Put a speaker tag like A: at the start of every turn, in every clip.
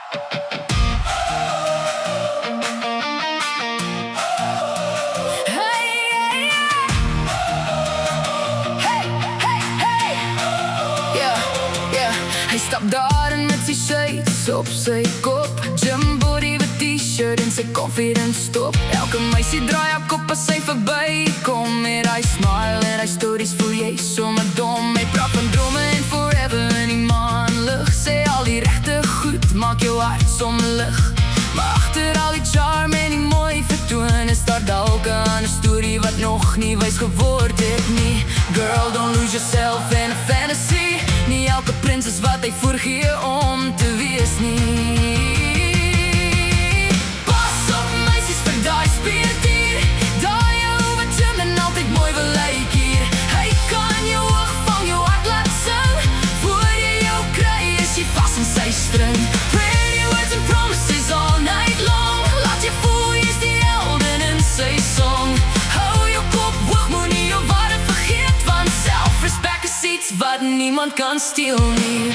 A: Hy stap daar en met sy shades op sy kop, Jimbody met t-shirt en sy confidence top. Elke meisie draai haar kop as sy verby kom, met hy smile en hy stories voel jy sommer dom. Hy praat van drome en forever in die maanlig, sê al die regte goed, maak jou hart sommelig. Maar agter al die charm en die mooi vertoon, is daar dalk 'n storie wat nog nie wys geword het nie. Girl, don't lose yourself in a fantasy. Nie elke prins is wat hy voorgee om te wees nie. Pas op meisies vir daai spierdier, daai ou wat gym en altyd mooi wil lyk hier. Hy kan jou oog vang, jou hart laat sing, voor jy jou kry is jy vas in sy string. Pretty words and promises all night long, laat jy voel jy's die helden in sy song. Hou jou kop hoog, moenie jou waarde vergeet, want self-respect is iets wat niemand kan steel nie.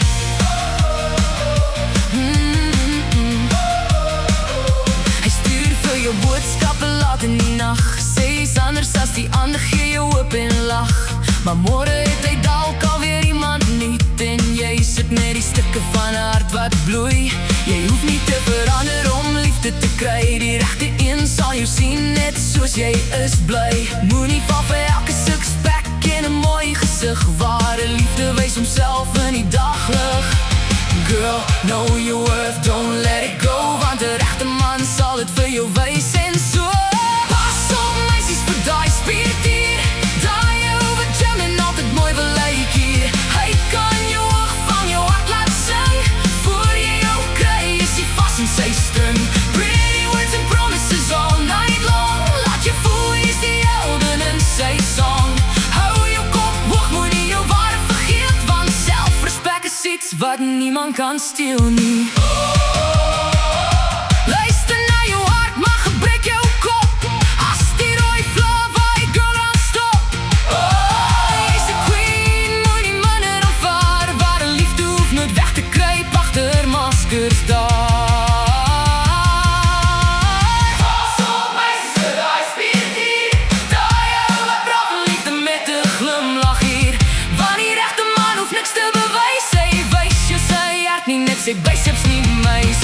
A: Hy stuur vir jou boodskappe laat in die nacht, sê jy's anders as die ander, gee jou hoop en lach. Maar môre het hy dalk alweer iemand niet, en jy sit met die stukke van 'n hart wat bloei. Jy hoef nie te verander om liefde te kry, die regte een sal jou sien net soos jy is bly. Moenie val vir elke sixpack en 'n mooi gesig, ware liefde wys homself in die daglig. Girl, know your worth, don't let it go, want 'n regte man sal dit vir jou wys en so. Pas op meisies vir daai spierdier, daai ou wat gym en altyd mooi wil lyk hier. Hy kan jou oog vang, jou hart laat sing, voor jy jou kry is jy vas in sy string. Pretty words and promises all night long, laat jy voel jy's die helden in sy song. Wat niemand kan steel nie. Luister na jou hart, maar gebruik jou kop, as die rooi fly, girl, dan stop. Jy's 'n queen, moenie minder aanvaar, ware liefde hoef nooit weg te kruip agter maskers daar. Pas op meisies vir daai spierdier, daai ou wat praat van liefde met 'n glimlach hier, want die regte man hoef niks te bewys, nie net sy biceps nie meis.